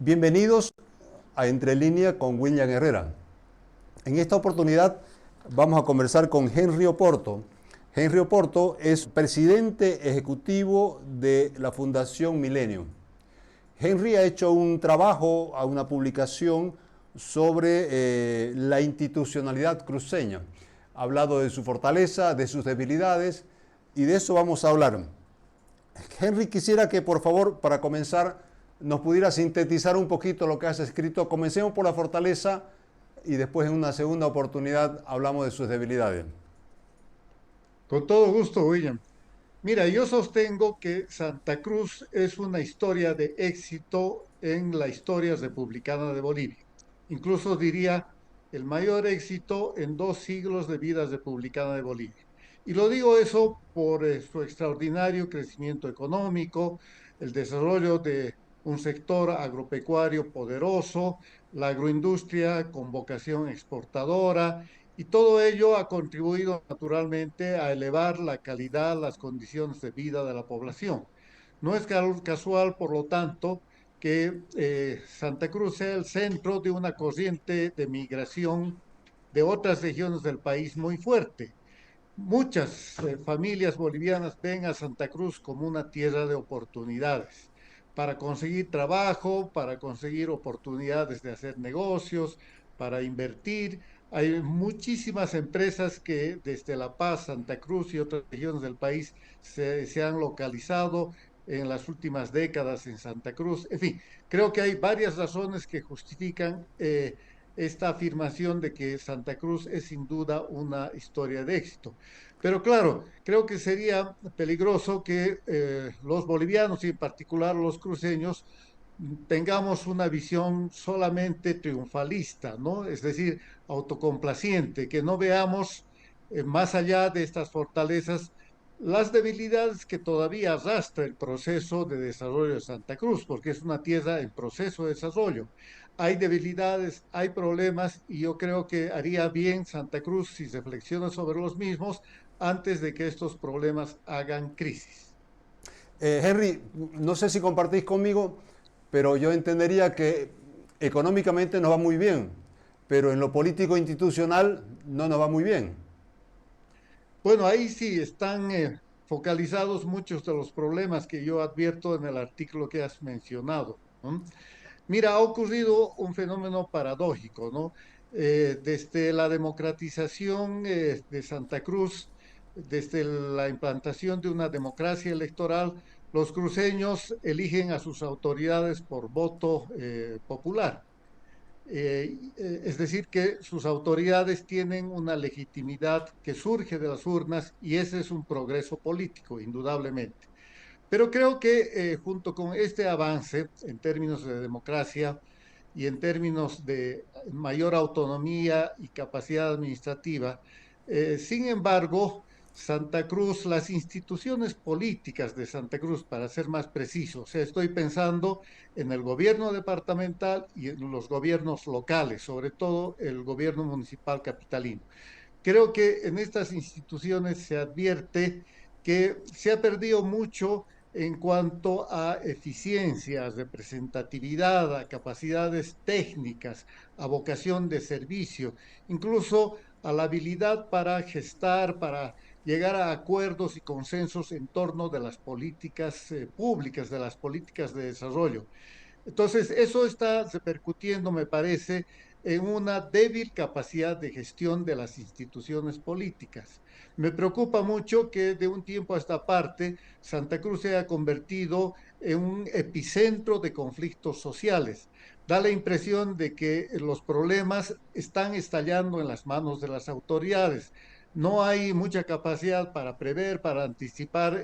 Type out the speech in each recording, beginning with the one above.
Bienvenidos a Entre Línea con William Herrera. En esta oportunidad vamos a conversar con Henry Oporto. Henry Oporto es presidente ejecutivo de la Fundación Millennium. Henry ha hecho un trabajo, una publicación sobre la institucionalidad cruceña. Ha hablado de su fortaleza, de sus debilidades y de eso vamos a hablar. Henry, quisiera que por favor, para comenzar, nos pudiera sintetizar un poquito lo que has escrito. Comencemos por la fortaleza y después en una segunda oportunidad hablamos de sus debilidades. Con todo gusto, William. Mira, yo sostengo que Santa Cruz es una historia de éxito en la historia republicana de Bolivia. Incluso diría el mayor éxito en 2 siglos de vida republicana de Bolivia. Y lo digo eso por su extraordinario crecimiento económico, el desarrollo de un sector agropecuario poderoso, la agroindustria con vocación exportadora, y todo ello ha contribuido naturalmente a elevar la calidad, las condiciones de vida de la población. No es casual, por lo tanto, que Santa Cruz sea el centro de una corriente de migración de otras regiones del país muy fuerte. Muchas familias bolivianas ven a Santa Cruz como una tierra de oportunidades para conseguir trabajo, para conseguir oportunidades de hacer negocios, para invertir. Hay muchísimas empresas que desde La Paz, Santa Cruz y otras regiones del país se han localizado en las últimas décadas en Santa Cruz. En fin, creo que hay varias razones que justifican esta afirmación de que Santa Cruz es sin duda una historia de éxito. Pero claro, creo que sería peligroso que los bolivianos y en particular los cruceños tengamos una visión solamente triunfalista, ¿no? Es decir, autocomplaciente, que no veamos más allá de estas fortalezas las debilidades que todavía arrastra el proceso de desarrollo de Santa Cruz, porque es una tierra en proceso de desarrollo. Hay debilidades, hay problemas y yo creo que haría bien Santa Cruz si reflexiona sobre los mismos antes de que estos problemas hagan crisis. Henry, no sé si compartís conmigo, pero yo entendería que económicamente nos va muy bien, pero en lo político institucional no nos va muy bien. Bueno, ahí sí están focalizados muchos de los problemas que yo advierto en el artículo que has mencionado, ¿no? Mira, ha ocurrido un fenómeno paradójico, ¿no? Desde la democratización de Santa Cruz, desde la implantación de una democracia electoral, los cruceños eligen a sus autoridades por voto popular. Es decir, que sus autoridades tienen una legitimidad que surge de las urnas y ese es un progreso político, indudablemente. Pero creo que junto con este avance en términos de democracia y en términos de mayor autonomía y capacidad administrativa, sin embargo, Santa Cruz, las instituciones políticas de Santa Cruz, para ser más preciso, o sea, estoy pensando en el gobierno departamental y en los gobiernos locales, sobre todo el gobierno municipal capitalino. Creo que en estas instituciones se advierte que se ha perdido mucho en cuanto a eficiencia, representatividad, a capacidades técnicas, a vocación de servicio, incluso a la habilidad para gestar, para llegar a acuerdos y consensos en torno de las políticas públicas, de las políticas de desarrollo. Entonces, eso está repercutiendo, me parece, en una débil capacidad de gestión de las instituciones políticas. Me preocupa mucho que de un tiempo a esta parte Santa Cruz se haya convertido en un epicentro de conflictos sociales. Da la impresión de que los problemas están estallando en las manos de las autoridades. No hay mucha capacidad para prever, para anticipar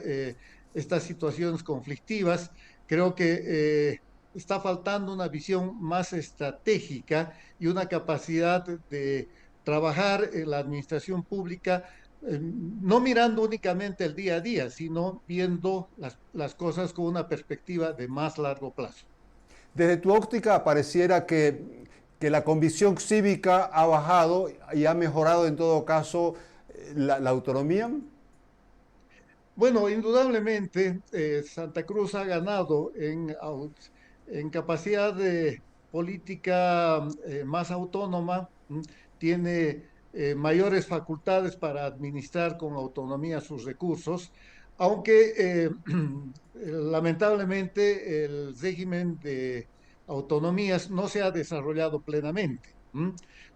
estas situaciones conflictivas. Creo que está faltando una visión más estratégica y una capacidad de trabajar en la administración pública, no mirando únicamente el día a día, sino viendo las cosas con una perspectiva de más largo plazo. Desde tu óptica pareciera que la convicción cívica ha bajado y ha mejorado en todo caso la autonomía. Bueno, indudablemente Santa Cruz ha ganado en capacidad de política más autónoma, tiene mayores facultades para administrar con autonomía sus recursos, aunque lamentablemente el régimen de autonomías no se ha desarrollado plenamente.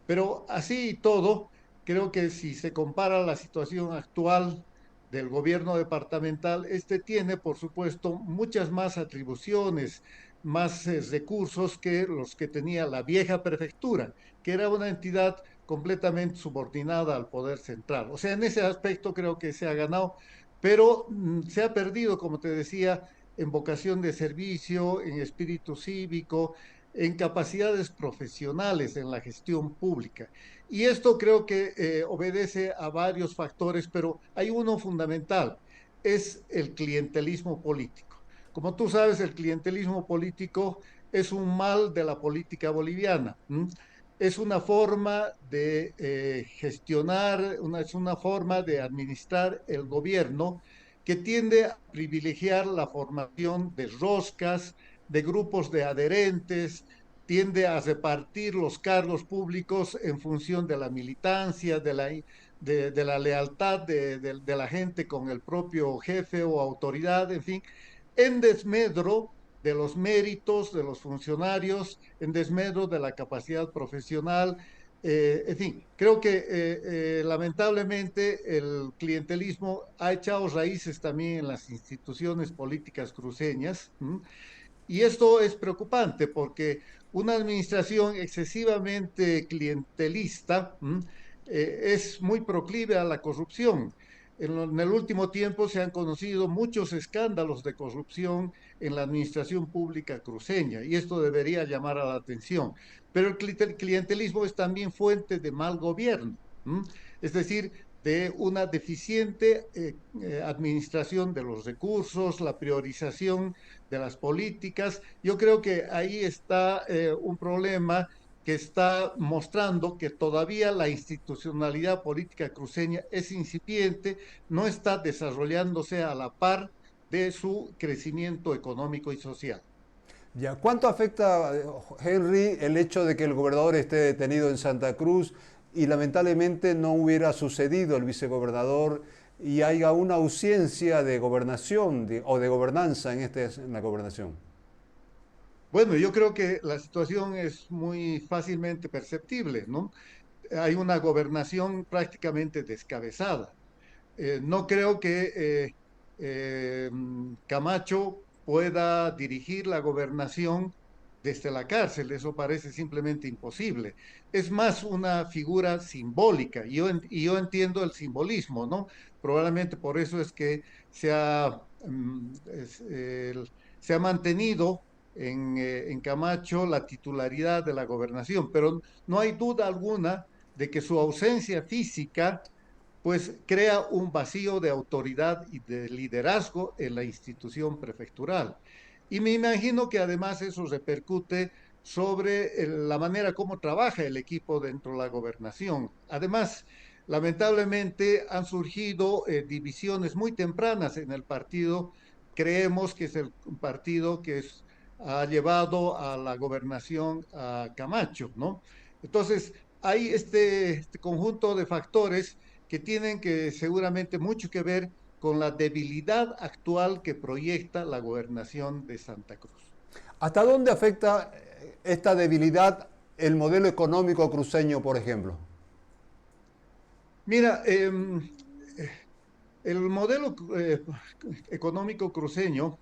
Pero así y todo, creo que si se compara la situación actual del gobierno departamental, este tiene, por supuesto, muchas más atribuciones, más recursos que los que tenía la vieja prefectura, que era una entidad completamente subordinada al poder central. O sea, en ese aspecto creo que se ha ganado, pero se ha perdido, como te decía, en vocación de servicio, en espíritu cívico, en capacidades profesionales en la gestión pública. Y esto creo que obedece a varios factores, pero hay uno fundamental, es el clientelismo político. Como tú sabes, el clientelismo político es un mal de la política boliviana. Es una forma de gestionar, es una forma de administrar el gobierno que tiende a privilegiar la formación de roscas, de grupos de adherentes, tiende a repartir los cargos públicos en función de la militancia, de la lealtad de la gente con el propio jefe o autoridad, en fin, en desmedro de los méritos de los funcionarios, en desmedro de la capacidad profesional. En fin, creo que lamentablemente el clientelismo ha echado raíces también en las instituciones políticas cruceñas. Y esto es preocupante porque una administración excesivamente clientelista es muy proclive a la corrupción. En el último tiempo se han conocido muchos escándalos de corrupción en la administración pública cruceña y esto debería llamar a la atención. Pero el clientelismo es también fuente de mal gobierno, es decir, de una deficiente administración de los recursos, la priorización de las políticas. Yo creo que ahí está un problema que está mostrando que todavía la institucionalidad política cruceña es incipiente, no está desarrollándose a la par de su crecimiento económico y social. Ya, ¿cuánto afecta, Henry, el hecho de que el gobernador esté detenido en Santa Cruz y lamentablemente no hubiera sucedido el vicegobernador y haya una ausencia de gobernación o de gobernanza en la gobernación? Bueno, yo creo que la situación es muy fácilmente perceptible, ¿no? Hay una gobernación prácticamente descabezada. No creo que Camacho pueda dirigir la gobernación desde la cárcel, eso parece simplemente imposible. Es más una figura simbólica y yo entiendo el simbolismo, ¿no? Probablemente por eso es que se ha, se ha mantenido en Camacho la titularidad de la gobernación, pero no hay duda alguna de que su ausencia física pues crea un vacío de autoridad y de liderazgo en la institución prefectural. Y me imagino que además eso repercute sobre la manera como trabaja el equipo dentro de la gobernación. Además, lamentablemente han surgido divisiones muy tempranas en el partido. Creemos que es el partido que ha llevado a la gobernación a Camacho, ¿no? Entonces, hay este conjunto de factores que tienen que seguramente mucho que ver con la debilidad actual que proyecta la gobernación de Santa Cruz. ¿Hasta dónde afecta esta debilidad el modelo económico cruceño, por ejemplo? Mira, el modelo económico cruceño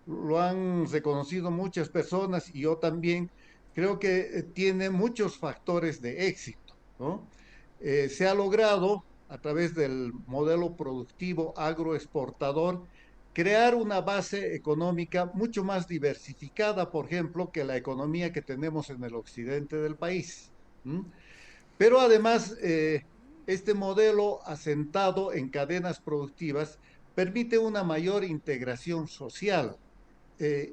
lo han reconocido muchas personas y yo también creo que tiene muchos factores de éxito, ¿no? Se ha logrado a través del modelo productivo agroexportador crear una base económica mucho más diversificada, por ejemplo, que la economía que tenemos en el occidente del país. ¿Mm? Pero además, este modelo asentado en cadenas productivas permite una mayor integración social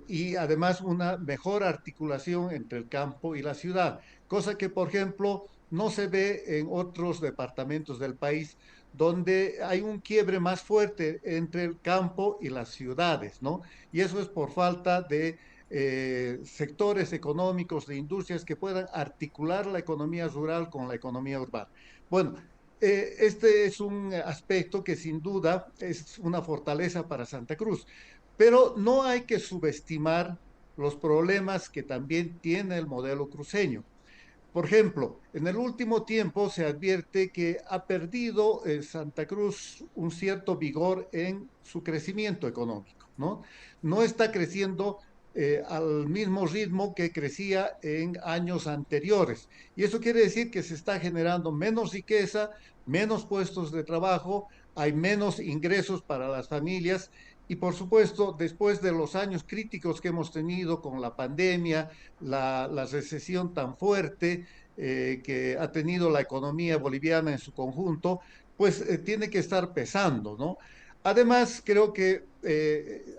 y además una mejor articulación entre el campo y la ciudad, cosa que, por ejemplo, no se ve en otros departamentos del país, donde hay un quiebre más fuerte entre el campo y las ciudades, ¿no? Y eso es por falta de sectores económicos de industrias que puedan articular la economía rural con la economía urbana. Bueno, este es un aspecto que sin duda es una fortaleza para Santa Cruz, pero no hay que subestimar los problemas que también tiene el modelo cruceño. Por ejemplo, en el último tiempo se advierte que ha perdido Santa Cruz un cierto vigor en su crecimiento económico, ¿no? No está creciendo al mismo ritmo que crecía en años anteriores. Y eso quiere decir que se está generando menos riqueza, menos puestos de trabajo, hay menos ingresos para las familias. Y por supuesto, después de los años críticos que hemos tenido con la pandemia, la recesión tan fuerte que ha tenido la economía boliviana en su conjunto, pues tiene que estar pesando, ¿no? Además, creo que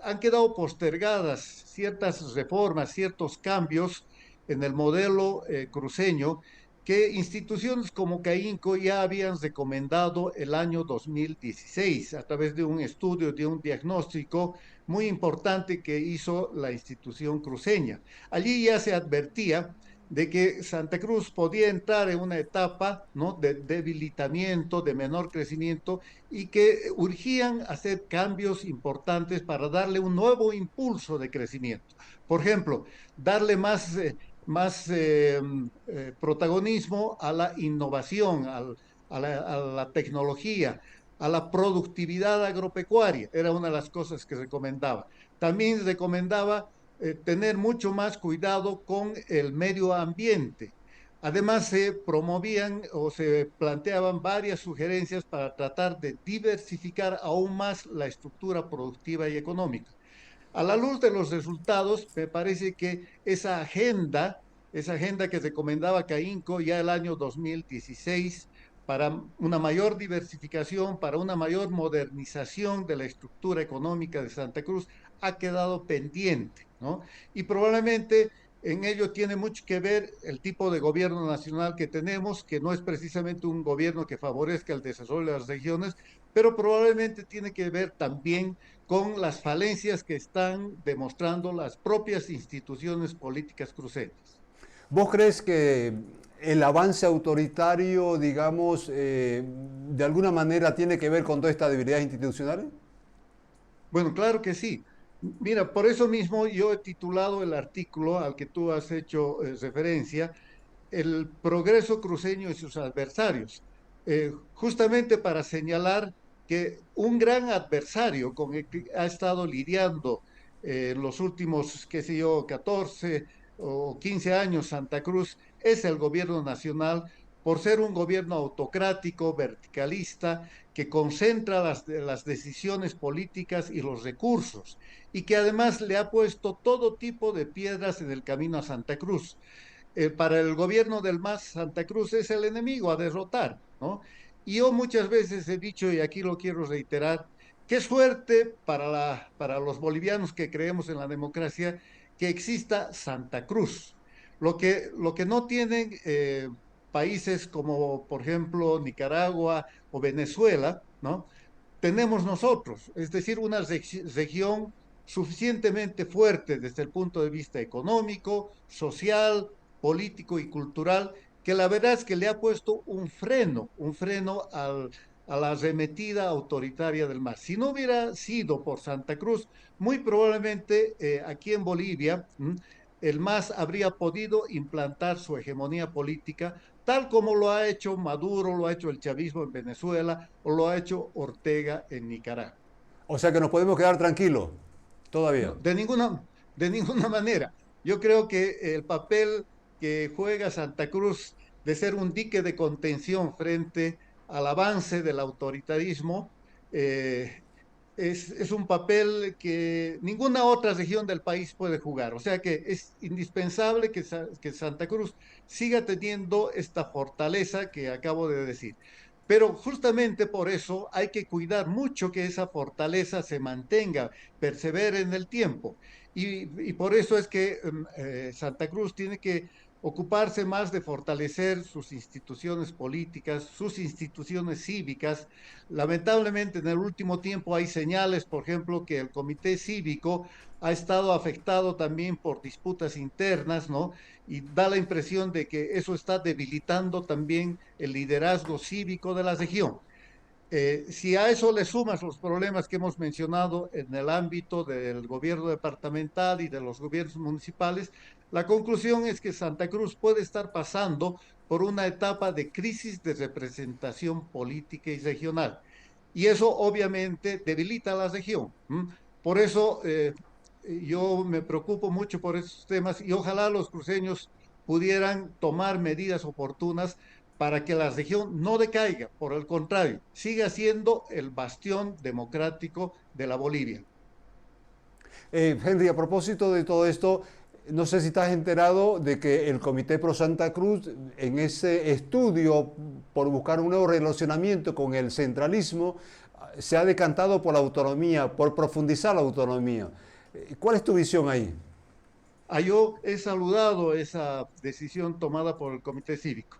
han quedado postergadas ciertas reformas, ciertos cambios en el modelo cruceño que instituciones como CAINCO ya habían recomendado el año 2016 a través de un estudio, de un diagnóstico muy importante que hizo la institución cruceña. Allí ya se advertía de que Santa Cruz podía entrar en una etapa, ¿no?, de debilitamiento, de menor crecimiento, y que urgían hacer cambios importantes para darle un nuevo impulso de crecimiento. Por ejemplo, darle más protagonismo a la innovación, a la tecnología, a la productividad agropecuaria. Era una de las cosas que recomendaba. También recomendaba tener mucho más cuidado con el medio ambiente. Además, se promovían o se planteaban varias sugerencias para tratar de diversificar aún más la estructura productiva y económica. A la luz de los resultados, me parece que esa agenda que recomendaba CAINCO ya el año 2016 para una mayor diversificación, para una mayor modernización de la estructura económica de Santa Cruz, ha quedado pendiente, ¿no? Y probablemente en ello tiene mucho que ver el tipo de gobierno nacional que tenemos, que no es precisamente un gobierno que favorezca el desarrollo de las regiones, pero probablemente tiene que ver también con las falencias que están demostrando las propias instituciones políticas cruceñas. ¿Vos crees que el avance autoritario, digamos, de alguna manera tiene que ver con toda esta debilidad institucional? Bueno, claro que sí. Mira, por eso mismo yo he titulado el artículo al que tú has hecho referencia, El progreso cruceño y sus adversarios, justamente para señalar que un gran adversario con el que ha estado lidiando en los últimos, qué sé yo, 14 o 15 años Santa Cruz es el gobierno nacional por ser un gobierno autocrático, verticalista, que concentra las decisiones políticas y los recursos, y que además le ha puesto todo tipo de piedras en el camino a Santa Cruz. Para el gobierno del MAS, Santa Cruz es el enemigo a derrotar, ¿no? Y yo muchas veces he dicho, y aquí lo quiero reiterar, qué suerte para los bolivianos que creemos en la democracia que exista Santa Cruz. Lo que no tienen países como, por ejemplo, Nicaragua o Venezuela, ¿no? Tenemos nosotros, es decir, una región suficientemente fuerte desde el punto de vista económico, social, político y cultural, que la verdad es que le ha puesto un freno a la arremetida autoritaria del mar. Si no hubiera sido por Santa Cruz, muy probablemente aquí en Bolivia el MAS habría podido implantar su hegemonía política tal como lo ha hecho Maduro, lo ha hecho el chavismo en Venezuela o lo ha hecho Ortega en Nicaragua. O sea que nos podemos quedar tranquilos, todavía. No, de ninguna manera. Yo creo que el papel que juega Santa Cruz de ser un dique de contención frente al avance del autoritarismo eh, es un papel que ninguna otra región del país puede jugar. O sea que es indispensable que Santa Cruz siga teniendo esta fortaleza que acabo de decir. Pero justamente por eso hay que cuidar mucho que esa fortaleza se mantenga, persevere en el tiempo. Y por eso es que Santa Cruz tiene que ocuparse más de fortalecer sus instituciones políticas, sus instituciones cívicas. Lamentablemente, en el último tiempo hay señales, por ejemplo, que el comité cívico ha estado afectado también por disputas internas, ¿no? Y da la impresión de que eso está debilitando también el liderazgo cívico de la región. Si a eso le sumas los problemas que hemos mencionado en el ámbito del gobierno departamental y de los gobiernos municipales, la conclusión es que Santa Cruz puede estar pasando por una etapa de crisis de representación política y regional. Y eso obviamente debilita a la región. Por eso yo me preocupo mucho por estos temas y ojalá los cruceños pudieran tomar medidas oportunas para que la región no decaiga, por el contrario, siga siendo el bastión democrático de la Bolivia. Henry, a propósito de todo esto, no sé si estás enterado de que el Comité Pro Santa Cruz, en ese estudio por buscar un nuevo relacionamiento con el centralismo, se ha decantado por la autonomía, por profundizar la autonomía. ¿Cuál es tu visión ahí? Yo he saludado esa decisión tomada por el Comité Cívico.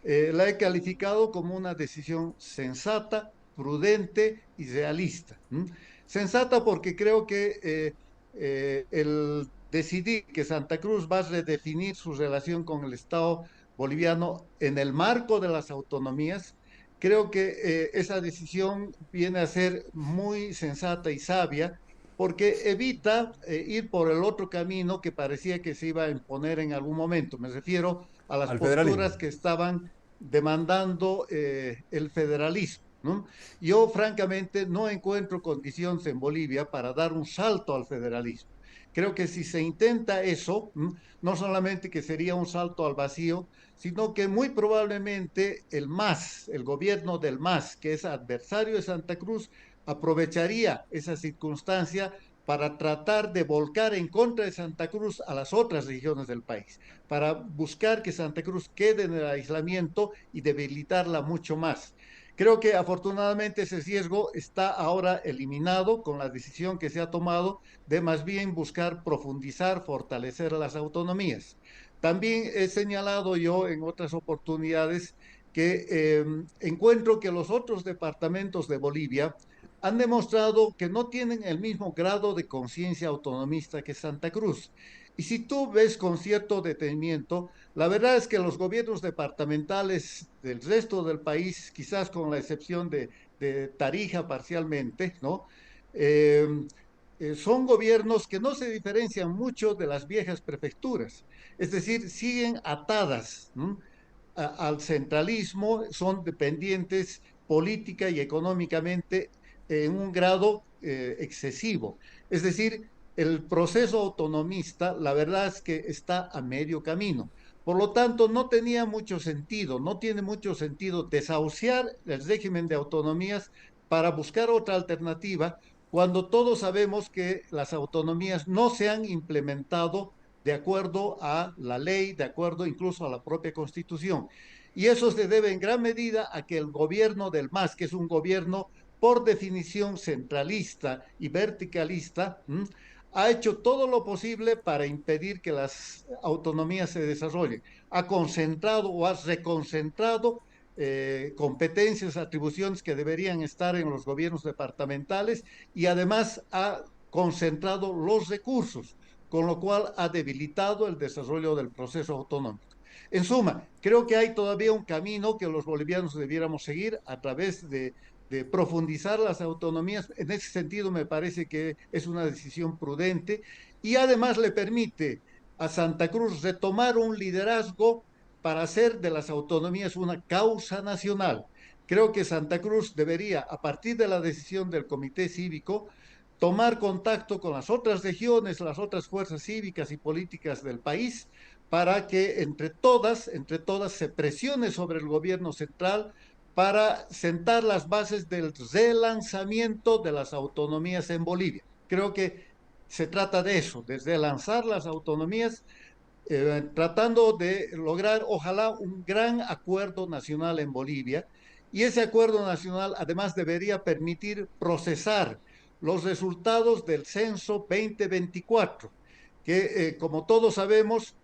La he calificado como una decisión sensata, prudente y realista. Sensata porque creo que el decidir que Santa Cruz va a redefinir su relación con el Estado boliviano en el marco de las autonomías, creo que esa decisión viene a ser muy sensata y sabia porque evita ir por el otro camino que parecía que se iba a imponer en algún momento. Me refiero a las Al federalismo. posturas que estaban demandando el federalismo, ¿no? Yo francamente no encuentro condiciones en Bolivia para dar un salto al federalismo. Creo que si se intenta eso, no solamente que sería un salto al vacío, sino que muy probablemente el MAS, el gobierno del MAS, que es adversario de Santa Cruz, aprovecharía esa circunstancia para tratar de volcar en contra de Santa Cruz a las otras regiones del país, para buscar que Santa Cruz quede en el aislamiento y debilitarla mucho más. Creo que afortunadamente ese riesgo está ahora eliminado con la decisión que se ha tomado de más bien buscar profundizar, fortalecer las autonomías. También he señalado yo en otras oportunidades que encuentro que los otros departamentos de Bolivia han demostrado que no tienen el mismo grado de conciencia autonomista que Santa Cruz. Y si tú ves con cierto detenimiento, la verdad es que los gobiernos departamentales del resto del país, quizás con la excepción de Tarija parcialmente, ¿no? Eh, Son gobiernos que no se diferencian mucho de las viejas prefecturas, es decir, siguen atadas, ¿no? Al centralismo, son dependientes política y económicamente en un grado excesivo. Es decir, el proceso autonomista, la verdad es que está a medio camino. Por lo tanto, no tenía mucho sentido, no tiene mucho sentido desahuciar el régimen de autonomías para buscar otra alternativa cuando todos sabemos que las autonomías no se han implementado de acuerdo a la ley, de acuerdo incluso a la propia constitución. Y eso se debe en gran medida a que el gobierno del MAS, que es un gobierno por definición centralista y verticalista, ha hecho todo lo posible para impedir que las autonomías se desarrollen. Ha concentrado o ha reconcentrado competencias, atribuciones que deberían estar en los gobiernos departamentales y además ha concentrado los recursos, con lo cual ha debilitado el desarrollo del proceso autonómico. En suma, creo que hay todavía un camino que los bolivianos debiéramos seguir a través de profundizar las autonomías. En ese sentido, me parece que es una decisión prudente y además le permite a Santa Cruz retomar un liderazgo para hacer de las autonomías una causa nacional. Creo que Santa Cruz debería, a partir de la decisión del Comité Cívico, tomar contacto con las otras regiones, las otras fuerzas cívicas y políticas del país, para que entre todas se presione sobre el gobierno central para sentar las bases del relanzamiento de las autonomías en Bolivia. Creo que se trata de eso, de relanzar las autonomías, tratando de lograr, ojalá, un gran acuerdo nacional en Bolivia. Y ese acuerdo nacional además debería permitir procesar los resultados del censo 2024, que como todos sabemos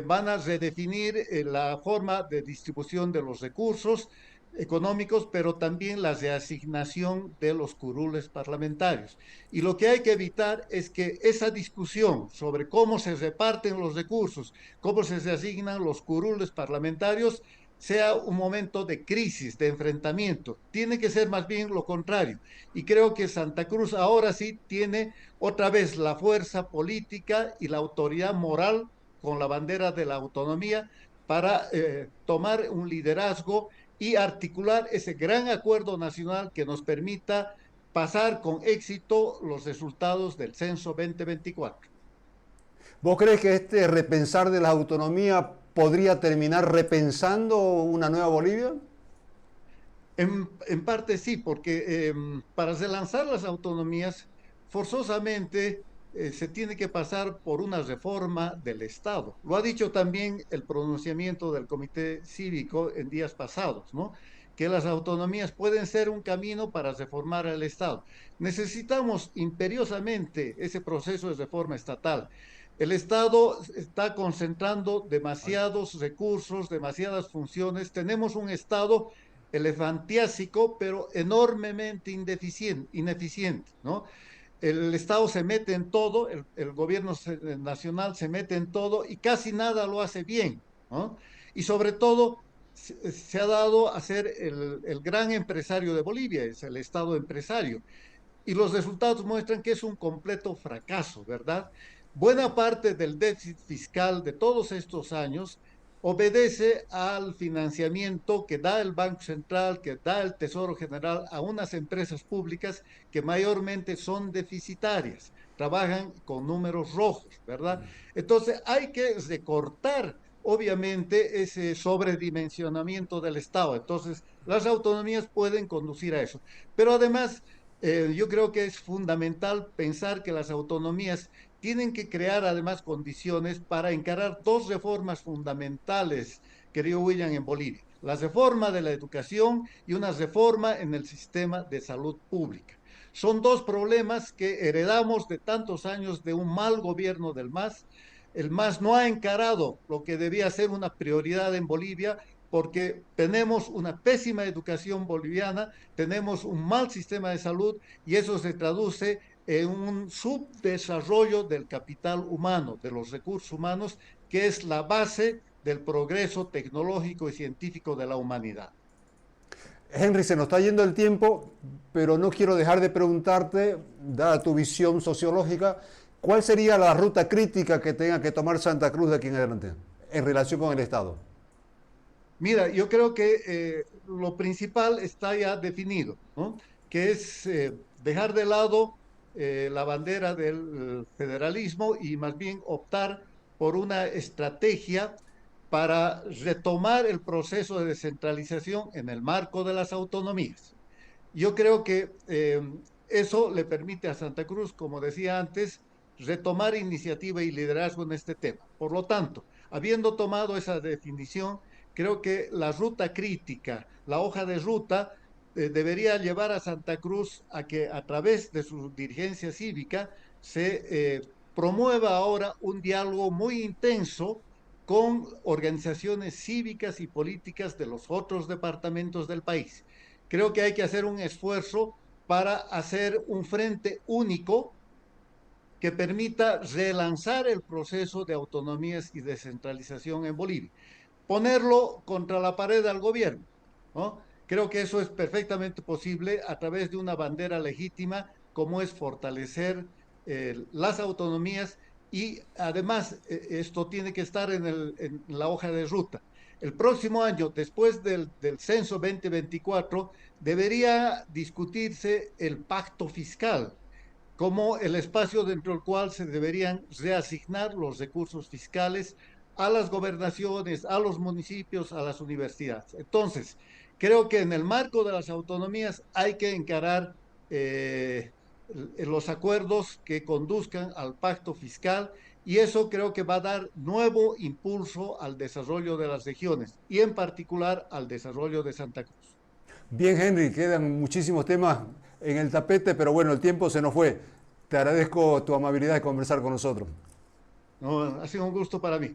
van a redefinir la forma de distribución de los recursos económicos, pero también la reasignación de los curules parlamentarios. Y lo que hay que evitar es que esa discusión sobre cómo se reparten los recursos, cómo se reasignan los curules parlamentarios, sea un momento de crisis, de enfrentamiento. Tiene que ser más bien lo contrario. Y creo que Santa Cruz ahora sí tiene otra vez la fuerza política y la autoridad moral con la bandera de la autonomía para tomar un liderazgo y articular ese gran acuerdo nacional que nos permita pasar con éxito los resultados del censo 2024. ¿Vos crees que este repensar de la autonomía podría terminar repensando una nueva Bolivia? En parte sí, porque para relanzar las autonomías, forzosamente se tiene que pasar por una reforma del Estado. Lo ha dicho también el pronunciamiento del Comité Cívico en días pasados, ¿no? Que las autonomías pueden ser un camino para reformar el Estado. Necesitamos imperiosamente ese proceso de reforma estatal. El Estado está concentrando demasiados recursos, demasiadas funciones. Tenemos un Estado elefantiásico, pero enormemente ineficiente, ¿no? El Estado se mete en todo, el gobierno nacional se mete en todo y casi nada lo hace bien, ¿no? Y sobre todo se ha dado a ser el gran empresario de Bolivia, es el Estado empresario. Y los resultados muestran que es un completo fracaso, ¿verdad? Buena parte del déficit fiscal de todos estos años obedece al financiamiento que da el Banco Central, que da el Tesoro General a unas empresas públicas que mayormente son deficitarias, trabajan con números rojos, ¿verdad? Entonces hay que recortar, obviamente, ese sobredimensionamiento del Estado. Entonces, las autonomías pueden conducir a eso. Pero además, yo creo que es fundamental pensar que las autonomías tienen que crear además condiciones para encarar dos reformas fundamentales, querido William, en Bolivia. La reforma de la educación y una reforma en el sistema de salud pública. Son dos problemas que heredamos de tantos años de un mal gobierno del MAS. El MAS no ha encarado lo que debía ser una prioridad en Bolivia porque tenemos una pésima educación boliviana, tenemos un mal sistema de salud y eso se traduce en un subdesarrollo del capital humano, de los recursos humanos, que es la base del progreso tecnológico y científico de la humanidad. Henry, se nos está yendo el tiempo, pero no quiero dejar de preguntarte, dada tu visión sociológica, ¿cuál sería la ruta crítica que tenga que tomar Santa Cruz de aquí en adelante en relación con el Estado? Mira, yo creo que lo principal está ya definido, ¿no? Que es dejar de lado la bandera del federalismo y más bien optar por una estrategia para retomar el proceso de descentralización en el marco de las autonomías. Yo creo que eso le permite a Santa Cruz, como decía antes, retomar iniciativa y liderazgo en este tema. Por lo tanto, habiendo tomado esa definición, creo que la ruta crítica, la hoja de ruta, debería llevar a Santa Cruz a que a través de su dirigencia cívica se promueva ahora un diálogo muy intenso con organizaciones cívicas y políticas de los otros departamentos del país. Creo que hay que hacer un esfuerzo para hacer un frente único que permita relanzar el proceso de autonomías y descentralización en Bolivia. Ponerlo contra la pared al gobierno, ¿no? Creo que eso es perfectamente posible a través de una bandera legítima, como es fortalecer las autonomías y además esto tiene que estar en la hoja de ruta. El próximo año, después del censo 2024, debería discutirse el pacto fiscal como el espacio dentro del cual se deberían reasignar los recursos fiscales a las gobernaciones, a los municipios, a las universidades. Entonces, creo que en el marco de las autonomías hay que encarar los acuerdos que conduzcan al pacto fiscal y eso creo que va a dar nuevo impulso al desarrollo de las regiones y en particular al desarrollo de Santa Cruz. Bien, Henry, quedan muchísimos temas en el tapete, pero bueno, el tiempo se nos fue. Te agradezco tu amabilidad de conversar con nosotros. No, ha sido un gusto para mí.